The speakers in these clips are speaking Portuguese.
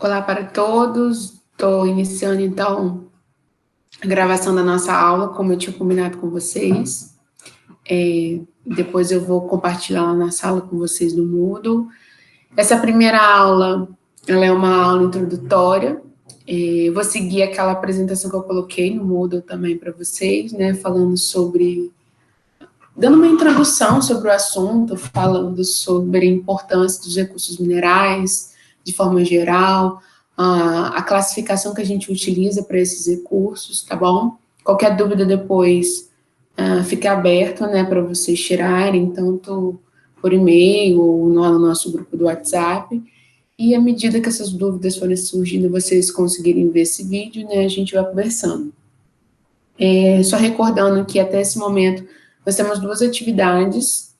Olá para todos, estou iniciando então a gravação da nossa aula, como eu tinha combinado com vocês. Depois eu vou compartilhar a nossa aula com vocês no Moodle. Essa primeira aula, ela é uma aula introdutória. Eu vou seguir aquela apresentação que eu coloquei no Moodle também para vocês, né, falando sobre, dando uma introdução sobre o assunto, falando sobre a importância dos recursos minerais, de forma geral, a classificação que a gente utiliza para esses recursos, tá bom? Qualquer dúvida depois fica aberto, né, para vocês tirarem, tanto por e-mail ou no nosso grupo do WhatsApp. E à medida que essas dúvidas forem surgindo, vocês conseguirem ver esse vídeo, né, a gente vai conversando. Só recordando que até esse momento nós temos duas atividades,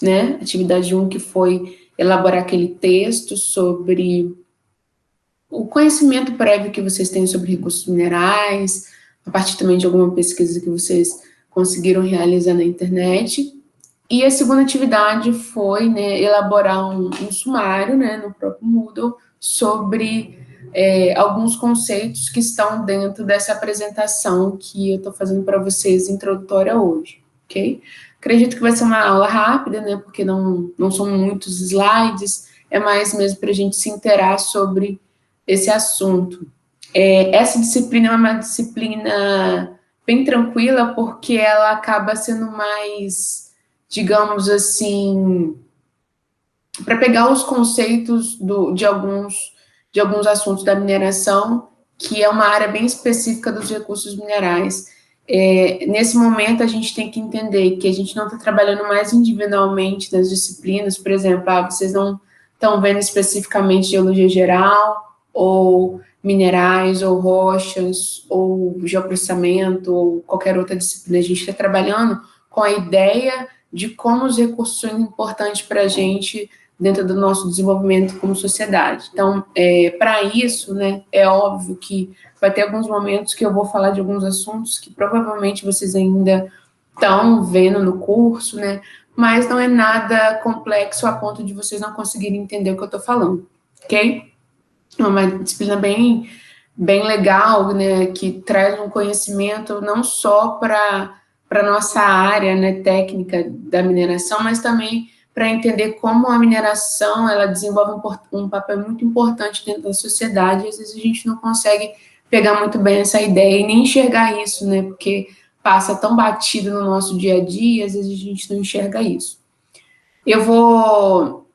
né? Atividade 1, que foi elaborar aquele texto sobre o conhecimento prévio que vocês têm sobre recursos minerais, a partir também de alguma pesquisa que vocês conseguiram realizar na internet. E a segunda atividade foi, né, elaborar um sumário, né, no próprio Moodle, sobre alguns conceitos que estão dentro dessa apresentação que eu estou fazendo para vocês introdutória hoje, ok? Acredito que vai ser uma aula rápida, né, porque não são muitos slides, é mais mesmo para a gente se interar sobre esse assunto. Essa disciplina é uma disciplina bem tranquila, porque ela acaba sendo mais, digamos assim, para pegar os conceitos de alguns assuntos da mineração, que é uma área bem específica dos recursos minerais. Nesse momento, a gente tem que entender que a gente não está trabalhando mais individualmente nas disciplinas, por exemplo, vocês não estão vendo especificamente geologia geral, ou minerais, ou rochas, ou geoprocessamento, ou qualquer outra disciplina. A gente está trabalhando com a ideia de como os recursos são importantes para a gente dentro do nosso desenvolvimento como sociedade. Então, para isso, né, é óbvio que vai ter alguns momentos que eu vou falar de alguns assuntos que provavelmente vocês ainda estão vendo no curso, né, mas não é nada complexo a ponto de vocês não conseguirem entender o que eu estou falando, ok? É uma disciplina bem legal, né, que traz um conhecimento não só para a nossa área, né, técnica da mineração, mas também para entender como a mineração ela desenvolve um papel muito importante dentro da sociedade. Às vezes a gente não consegue pegar muito bem essa ideia e nem enxergar isso, né, porque passa tão batido no nosso dia a dia, às vezes a gente não enxerga isso. Eu vou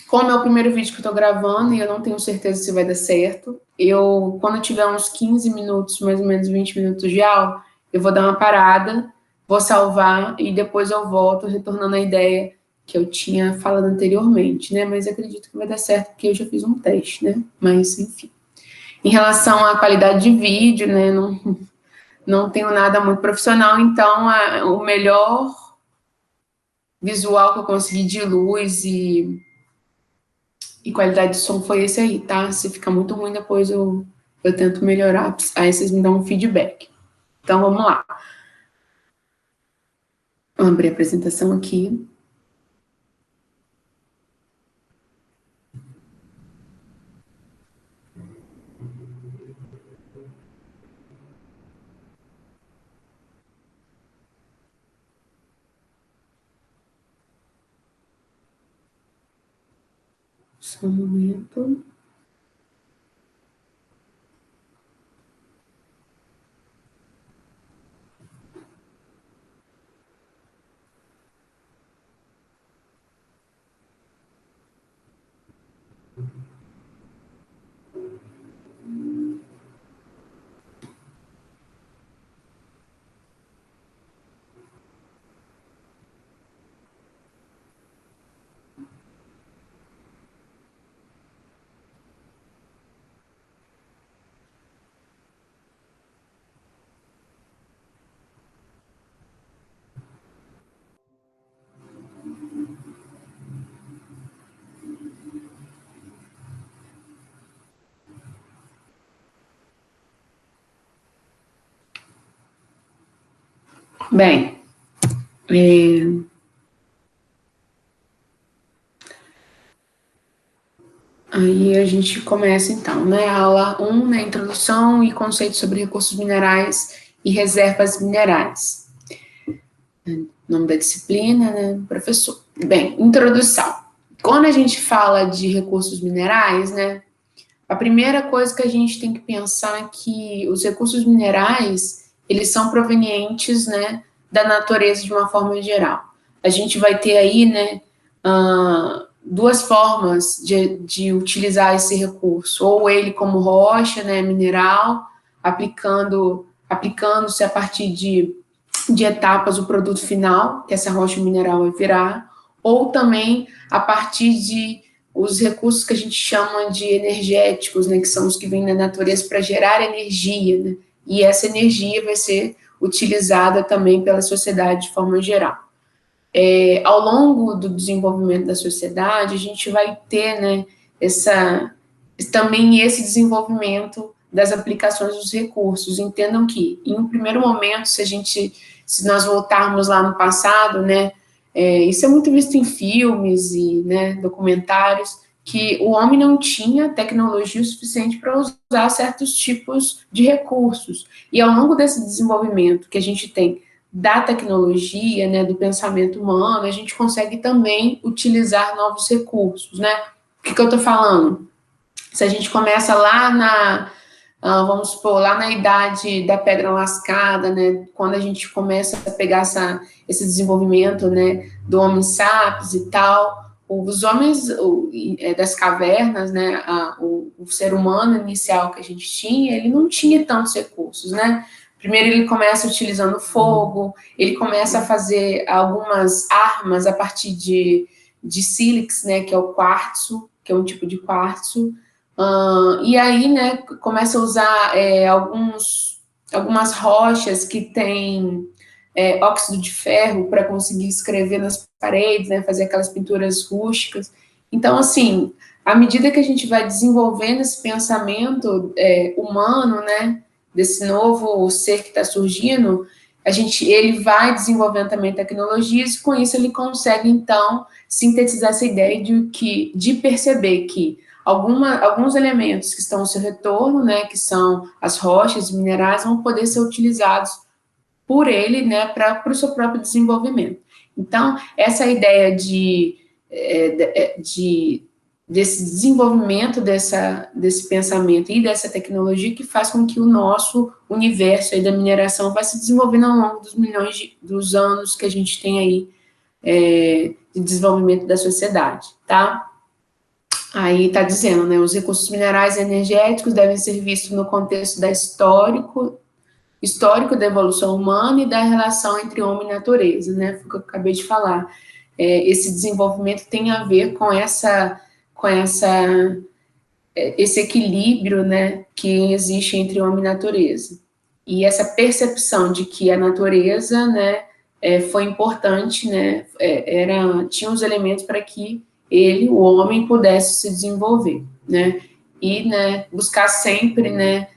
Como é o primeiro vídeo que eu tô gravando e eu não tenho certeza se vai dar certo, quando tiver uns 15 minutos, mais ou menos 20 minutos de aula, eu vou dar uma parada, vou salvar e depois eu volto retornando a ideia que eu tinha falado anteriormente, né? Mas acredito que vai dar certo porque eu já fiz um teste, né? Mas, enfim. Em relação à qualidade de vídeo, né? Não tenho nada muito profissional, então o melhor visual que eu consegui de luz e qualidade de som foi esse aí, tá? Se ficar muito ruim, depois eu tento melhorar. Aí vocês me dão um feedback. Então, vamos lá. Vou abrir a apresentação aqui. Só um momento. Bem, Aí a gente começa então, né? Aula 1, né? Introdução e conceitos sobre recursos minerais e reservas minerais. Nome da disciplina, né? Professor. Bem, introdução. Quando a gente fala de recursos minerais, né? A primeira coisa que a gente tem que pensar é que os recursos minerais, eles são provenientes, né, da natureza de uma forma geral. A gente vai ter aí, né, duas formas de utilizar esse recurso, ou ele como rocha, né, mineral, aplicando-se a partir de etapas o produto final, que essa rocha mineral vai virar, ou também a partir de os recursos que a gente chama de energéticos, né, que são os que vêm da natureza para gerar energia, né, e essa energia vai ser utilizada também pela sociedade de forma geral. Ao longo do desenvolvimento da sociedade, a gente vai ter, né, também esse desenvolvimento das aplicações dos recursos. Entendam que, em um primeiro momento, se nós voltarmos lá no passado, né, isso é muito visto em filmes e, né, documentários, que o homem não tinha tecnologia o suficiente para usar certos tipos de recursos. E ao longo desse desenvolvimento que a gente tem da tecnologia, né, do pensamento humano, a gente consegue também utilizar novos recursos, né? O que eu estou falando? Se a gente começa lá vamos supor, lá na idade da pedra lascada, né, quando a gente começa a pegar esse desenvolvimento, né, do Homo sapiens e tal, os homens das cavernas, né, o ser humano inicial que a gente tinha, ele não tinha tantos recursos, né. Primeiro ele começa utilizando fogo, ele começa a fazer algumas armas a partir de sílex, né, que é o quartzo, que é um tipo de quartzo. E aí, né, começa a usar algumas rochas que têm óxido de ferro para conseguir escrever nas paredes, né, fazer aquelas pinturas rústicas. Então, assim, à medida que a gente vai desenvolvendo esse pensamento humano, né, desse novo ser que está surgindo, ele vai desenvolvendo também tecnologias e com isso ele consegue, então, sintetizar essa ideia de perceber que alguns elementos que estão ao seu retorno, né, que são as rochas e minerais, vão poder ser utilizados por ele, né, para o seu próprio desenvolvimento. Então, essa ideia desse desenvolvimento desse pensamento e dessa tecnologia que faz com que o nosso universo aí da mineração vai se desenvolvendo ao longo dos milhões dos anos que a gente tem aí de desenvolvimento da sociedade, tá? Aí está dizendo, né, os recursos minerais e energéticos devem ser vistos no contexto histórico da evolução humana e da relação entre homem e natureza, né, foi o que eu acabei de falar. Esse desenvolvimento tem a ver com esse equilíbrio, né, que existe entre homem e natureza. E essa percepção de que a natureza, né, foi importante, né, tinha os elementos para que o homem, pudesse se desenvolver, né, e, né, buscar sempre, né,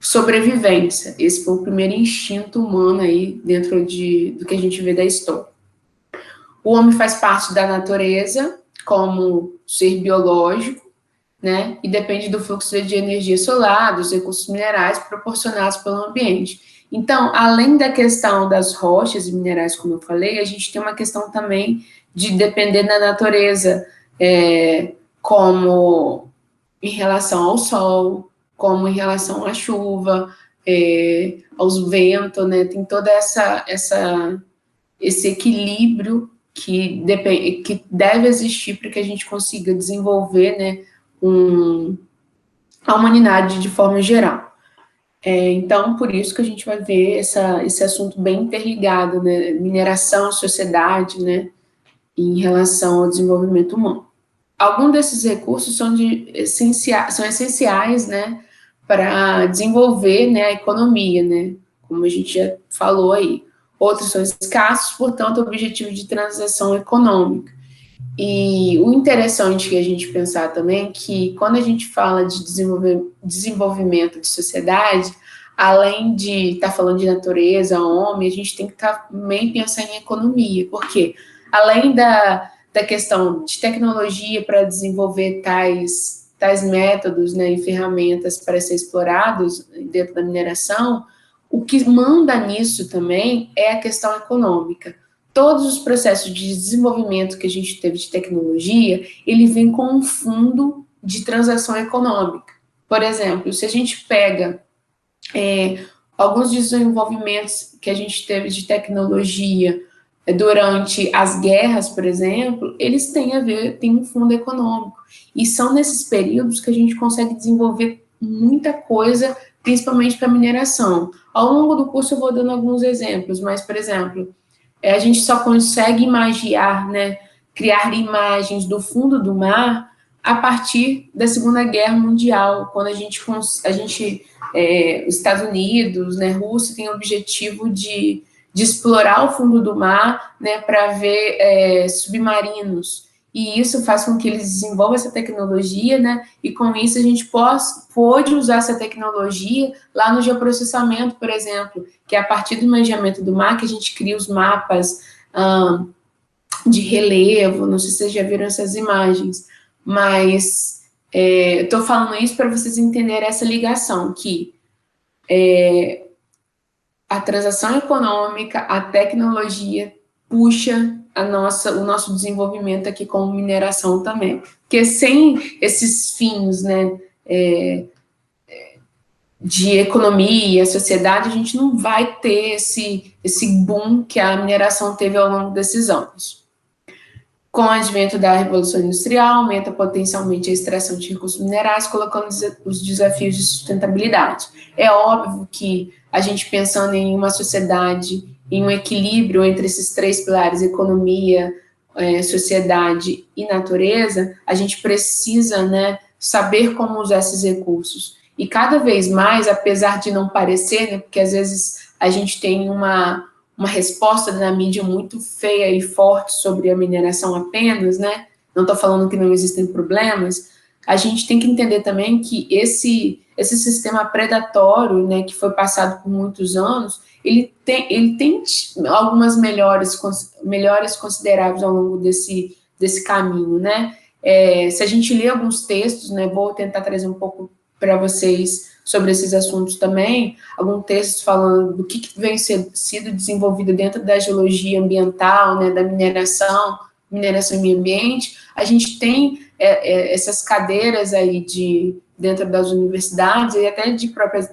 sobrevivência. Esse foi o primeiro instinto humano aí dentro do que a gente vê da história. O homem faz parte da natureza como ser biológico, né, e depende do fluxo de energia solar, dos recursos minerais proporcionados pelo ambiente. Então, além da questão das rochas e minerais, como eu falei, a gente tem uma questão também de depender da natureza, como em relação ao sol, como em relação à chuva, aos ventos, né, tem todo esse equilíbrio que deve existir para que a gente consiga desenvolver, né, a humanidade de forma geral. Então, por isso que a gente vai ver esse assunto bem interligado, né, mineração, sociedade, né, em relação ao desenvolvimento humano. Alguns desses recursos são essenciais, né, para desenvolver, né, a economia, né, como a gente já falou aí. Outros são escassos, portanto, objetivo de transação econômica. E o interessante que a gente pensar também é que quando a gente fala de desenvolvimento de sociedade, além de estar falando de natureza, homem, a gente tem que também pensar em economia, porque além da da questão de tecnologia para desenvolver tais métodos, né, e ferramentas para ser explorados dentro da mineração, o que manda nisso também é a questão econômica. Todos os processos de desenvolvimento que a gente teve de tecnologia, ele vem com um fundo de transação econômica. Por exemplo, se a gente pega alguns desenvolvimentos que a gente teve de tecnologia durante as guerras, por exemplo, eles têm um fundo econômico. E são nesses períodos que a gente consegue desenvolver muita coisa, principalmente para mineração. Ao longo do curso eu vou dando alguns exemplos, mas, por exemplo, a gente só consegue imaginar, né, criar imagens do fundo do mar a partir da Segunda Guerra Mundial, quando os Estados Unidos, né, Rússia, tem o objetivo de explorar o fundo do mar, né, para ver submarinos. E isso faz com que eles desenvolvam essa tecnologia, né, e com isso a gente pôde usar essa tecnologia lá no geoprocessamento, por exemplo, que é a partir do imaginamento do mar que a gente cria os mapas de relevo. Não sei se vocês já viram essas imagens, mas eu estou falando isso para vocês entenderem essa ligação, que a transação econômica, a tecnologia puxa o nosso desenvolvimento aqui como mineração também. Porque sem esses fins, né, de economia, sociedade, a gente não vai ter esse boom que a mineração teve ao longo desses anos. Com o advento da Revolução Industrial, aumenta potencialmente a extração de recursos minerais, colocando os desafios de sustentabilidade. É óbvio que a gente pensando em uma sociedade, em um equilíbrio entre esses três pilares, economia, sociedade e natureza, a gente precisa, né, saber como usar esses recursos. E cada vez mais, apesar de não parecer, né, porque às vezes a gente tem uma resposta da mídia muito feia e forte sobre a mineração apenas, né? Não estou falando que não existem problemas. A gente tem que entender também que esse sistema predatório, né, que foi passado por muitos anos, ele tem algumas melhores consideráveis ao longo desse caminho, né? Se a gente lê alguns textos, né, vou tentar trazer um pouco para vocês sobre esses assuntos também, alguns textos falando do que vem sido desenvolvido dentro da geologia ambiental, né, da mineração e meio ambiente. A gente tem essas cadeiras aí dentro das universidades e até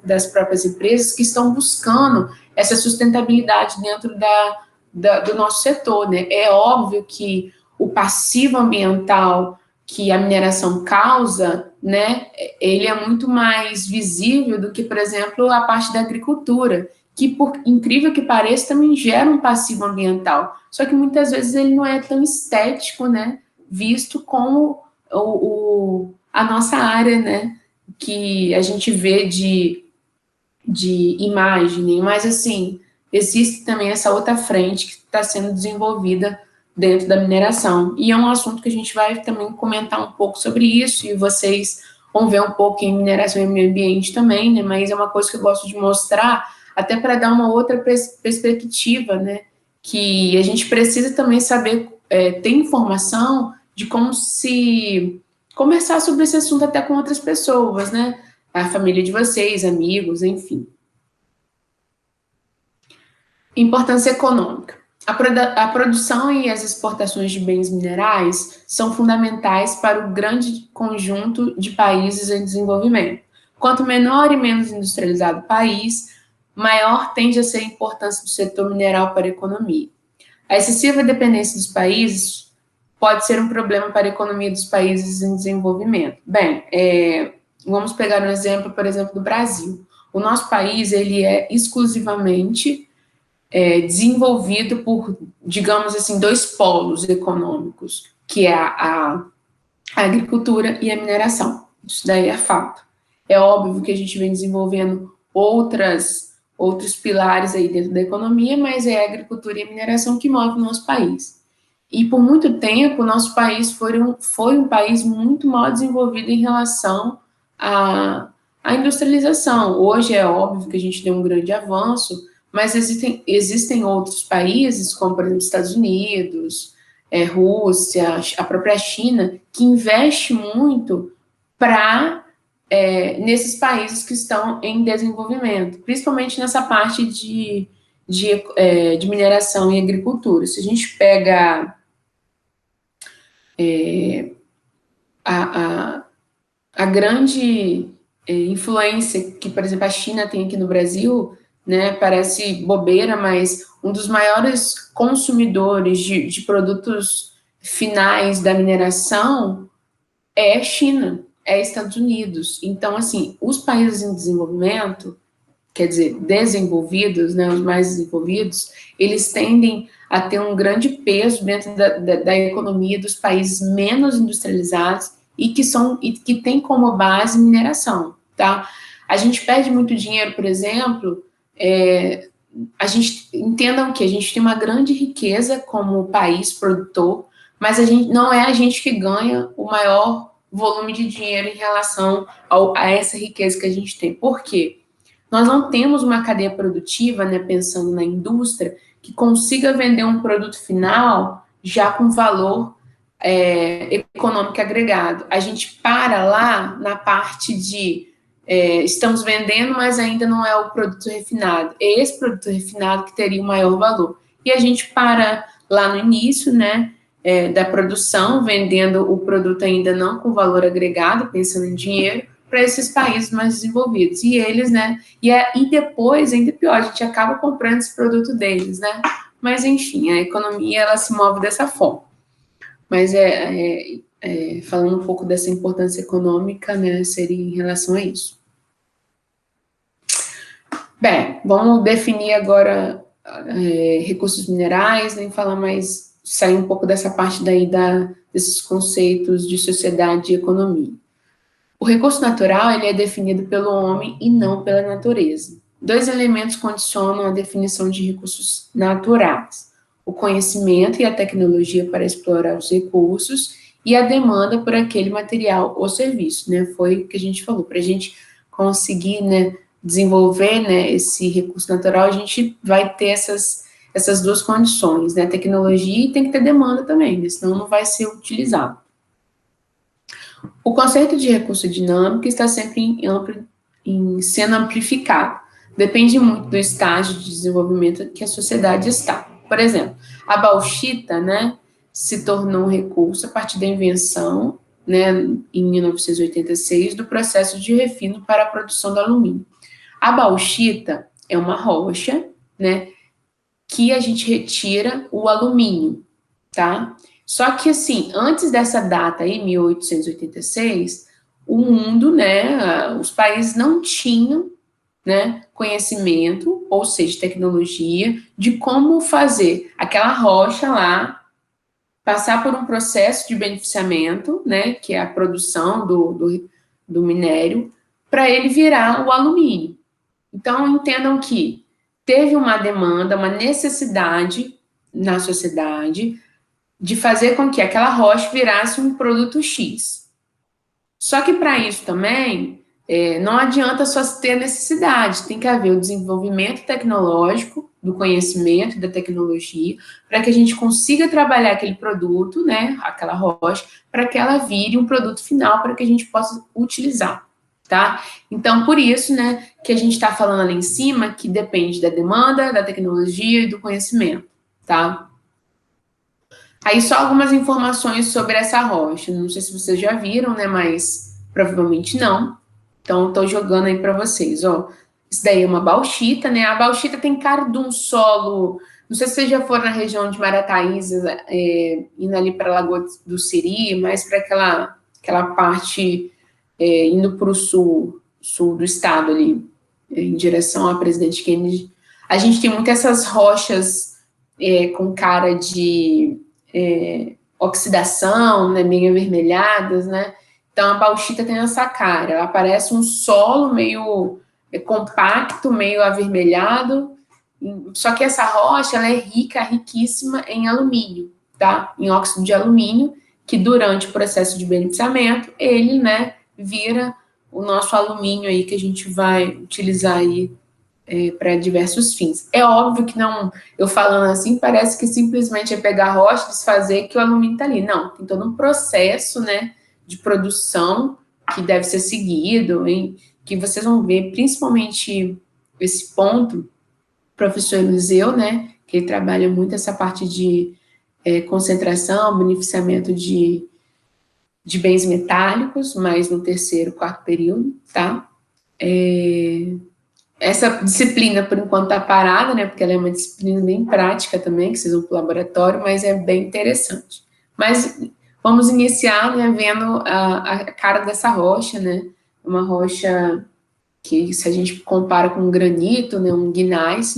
das próprias empresas que estão buscando essa sustentabilidade dentro do nosso setor, né? É óbvio que o passivo ambiental que a mineração causa, né, ele é muito mais visível do que, por exemplo, a parte da agricultura, que, por incrível que pareça, também gera um passivo ambiental. Só que muitas vezes ele não é tão estético, né, visto como a nossa área, né, que a gente vê de imagem. Mas, assim, existe também essa outra frente que está sendo desenvolvida dentro da mineração. E é um assunto que a gente vai também comentar um pouco sobre isso, e vocês vão ver um pouco em mineração e meio ambiente também, né? Mas é uma coisa que eu gosto de mostrar, até para dar uma outra perspectiva, né? Que a gente precisa também saber, ter informação de como se conversar sobre esse assunto até com outras pessoas, né? A família de vocês, amigos, enfim. Importância econômica. A produção e as exportações de bens minerais são fundamentais para o grande conjunto de países em desenvolvimento. Quanto menor e menos industrializado o país, maior tende a ser a importância do setor mineral para a economia. A excessiva dependência dos países pode ser um problema para a economia dos países em desenvolvimento. Bem, vamos pegar um exemplo, por exemplo, do Brasil. O nosso país, ele é exclusivamente desenvolvido por, digamos assim, dois polos econômicos, que é a agricultura e a mineração. Isso daí é fato. É óbvio que a gente vem desenvolvendo outros pilares aí dentro da economia, mas é a agricultura e a mineração que move o nosso país. E por muito tempo, o nosso país foi um país muito mal desenvolvido em relação à industrialização. Hoje é óbvio que a gente tem um grande avanço, mas existem outros países, como, por exemplo, Estados Unidos, Rússia, a própria China, que investe muito nesses países que estão em desenvolvimento, principalmente nessa parte de mineração e agricultura. Se a gente pega a grande influência que, por exemplo, a China tem aqui no Brasil, né, parece bobeira, mas um dos maiores consumidores de produtos finais da mineração é a China, é Estados Unidos. Então, assim, os países em desenvolvimento, quer dizer, desenvolvidos, né, os mais desenvolvidos, eles tendem a ter um grande peso dentro da economia dos países menos industrializados e que tem como base mineração, tá? A gente perde muito dinheiro, por exemplo, entendam que a gente tem uma grande riqueza como país produtor, mas não é a gente que ganha o maior volume de dinheiro em relação a essa riqueza que a gente tem. Por quê? Nós não temos uma cadeia produtiva, né, pensando na indústria, que consiga vender um produto final já com valor econômico agregado. A gente para lá na parte de estamos vendendo, mas ainda não é o produto refinado. É esse produto refinado que teria o maior valor. E a gente para lá no início, né, da produção, vendendo o produto ainda não com valor agregado, pensando em dinheiro, para esses países mais desenvolvidos. E eles, né, e depois, ainda pior, a gente acaba comprando esse produto deles, né. Mas, enfim, a economia, ela se move dessa forma. Mas falando um pouco dessa importância econômica, né, seria em relação a isso. Bem, vamos definir agora recursos minerais, nem falar mais, sair um pouco dessa parte daí desses conceitos de sociedade e economia. O recurso natural, ele é definido pelo homem e não pela natureza. 2 elementos condicionam a definição de recursos naturais: o conhecimento e a tecnologia para explorar os recursos e a demanda por aquele material ou serviço, né? Foi o que a gente falou. Para a gente conseguir, né, desenvolver, né, esse recurso natural, a gente vai ter essas 2 condições, né? Tecnologia e tem que ter demanda também, né? Senão não vai ser utilizado. O conceito de recurso dinâmico está sempre sendo amplificado. Depende muito do estágio de desenvolvimento que a sociedade está. Por exemplo, a bauxita, né, se tornou um recurso a partir da invenção, né, em 1986, do processo de refino para a produção do alumínio. A bauxita é uma rocha, né, que a gente retira o alumínio, tá? Só que, assim, antes dessa data aí, 1886, o mundo, né, os países não tinham, né, conhecimento, ou seja, tecnologia, de como fazer aquela rocha lá passar por um processo de beneficiamento, né, que é a produção do minério, para ele virar o alumínio. Então, entendam que teve uma demanda, uma necessidade na sociedade de fazer com que aquela rocha virasse um produto X. Só que para isso também, não adianta só ter necessidade, tem que haver o desenvolvimento tecnológico, do conhecimento, da tecnologia, para que a gente consiga trabalhar aquele produto, né, aquela rocha, para que ela vire um produto final, para que a gente possa utilizar, tá? Então, por isso, né, que a gente está falando ali em cima, que depende da demanda, da tecnologia e do conhecimento, tá? Aí só algumas informações sobre essa rocha. Não sei se vocês já viram, né? Mas provavelmente não. Então, estou jogando aí para vocês, ó. Isso daí é uma bauxita, né? A bauxita tem cara de um solo. Não sei se vocês já foram na região de Marataízes, indo ali para a Lagoa do Siri, mais para aquela parte indo para o sul do estado ali, em direção à Presidente Kennedy. A gente tem muito essas rochas com cara de oxidação, né, meio avermelhadas, né? Então a bauxita tem essa cara, ela parece um solo meio compacto, meio avermelhado, só que essa rocha, ela é riquíssima em alumínio, tá? Em óxido de alumínio, que durante o processo de beneficiamento, ele, né, vira o nosso alumínio aí que a gente vai utilizar aí para diversos fins. É óbvio que não, eu falando assim, parece que simplesmente é pegar a rocha, desfazer que o alumínio está ali. Não, tem todo um processo, né, de produção que deve ser seguido, hein, que vocês vão ver, principalmente esse ponto, professor Eliseu, né, que ele trabalha muito essa parte de concentração, beneficiamento de bens metálicos, mais no terceiro, quarto período, tá? Essa disciplina, por enquanto, está parada, né, porque ela é uma disciplina bem prática também, que vocês vão para o laboratório, mas é bem interessante. Mas vamos iniciar, né, vendo a cara dessa rocha, né, uma rocha que, se a gente compara com um granito, né, um gneiss,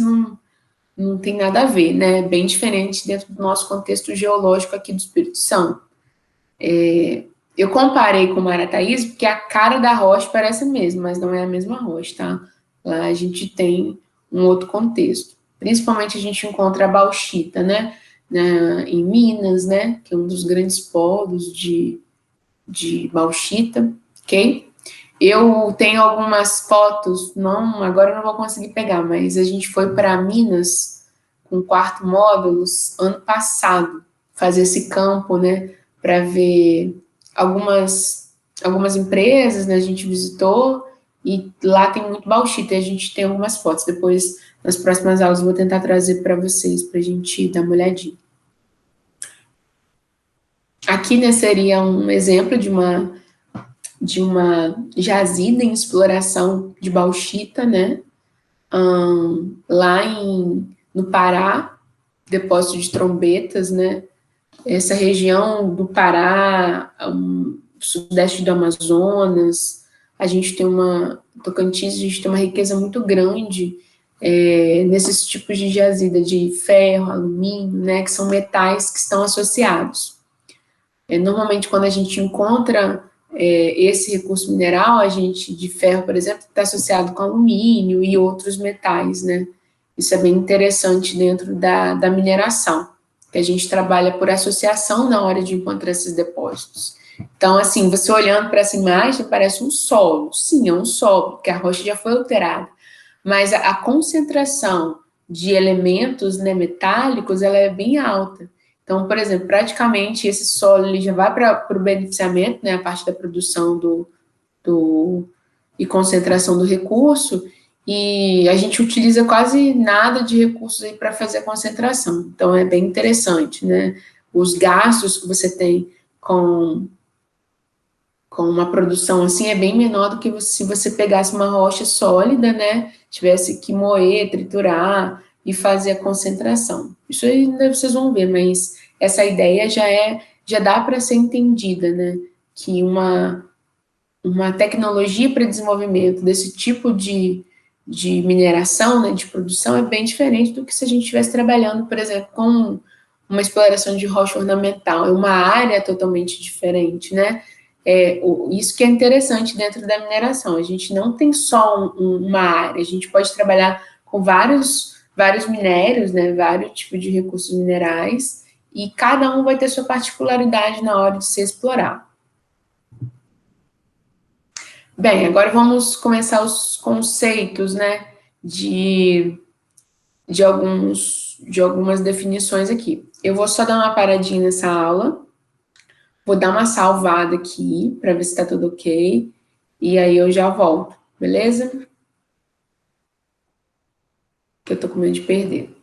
não tem nada a ver, né, bem diferente dentro do nosso contexto geológico aqui do Espírito Santo. Eu comparei com o Marataízes porque a cara da rocha parece a mesma, mas não é a mesma rocha, tá? Lá a gente tem um outro contexto. Principalmente a gente encontra a bauxita, né? Em Minas, né? Que é um dos grandes polos de bauxita, ok? Eu tenho algumas fotos, não, agora eu não vou conseguir pegar, mas a gente foi para Minas com 4 módulos ano passado, fazer esse campo, né? Para ver algumas empresas, né, a gente visitou, e lá tem muito bauxita, e a gente tem algumas fotos. Depois, nas próximas aulas, eu vou tentar trazer para vocês, para a gente dar uma olhadinha. Aqui, né, seria um exemplo de uma jazida em exploração de bauxita, né, lá no Pará, depósito de Trombetas, né, essa região do Pará, sudeste do Amazonas, a gente tem Tocantins, a gente tem uma riqueza muito grande nesses tipos de jazida de ferro, alumínio, né, que são metais que estão associados. Normalmente, quando a gente encontra esse recurso mineral, a gente, de ferro, por exemplo, está associado com alumínio e outros metais, né? Isso é bem interessante dentro da mineração, que a gente trabalha por associação na hora de encontrar esses depósitos. Então, assim, você olhando para essa imagem, parece um solo. Sim, é um solo, porque a rocha já foi alterada. Mas a concentração de elementos, né, metálicos, ela é bem alta. Então, por exemplo, praticamente esse solo ele já vai para o beneficiamento, né, a parte da produção e concentração do recurso, e a gente utiliza quase nada de recursos aí para fazer a concentração. Então, é bem interessante, né? Os gastos que você tem com uma produção assim é bem menor do que se você pegasse uma rocha sólida, né? Tivesse que moer, triturar e fazer a concentração. Isso ainda vocês vão ver, mas essa ideia já dá para ser entendida, né? Que uma tecnologia para desenvolvimento desse tipo de mineração, né, de produção, é bem diferente do que se a gente estivesse trabalhando, por exemplo, com uma exploração de rocha ornamental. É uma área totalmente diferente, né? Isso que é interessante dentro da mineração. A gente não tem só uma área, a gente pode trabalhar com vários minérios, né, vários tipos de recursos minerais, e cada um vai ter sua particularidade na hora de se explorar. Bem, agora vamos começar os conceitos, né, de algumas definições aqui. Eu vou só dar uma paradinha nessa aula, vou dar uma salvada aqui, para ver se está tudo ok, e aí eu já volto, beleza? Que eu tô com medo de perder.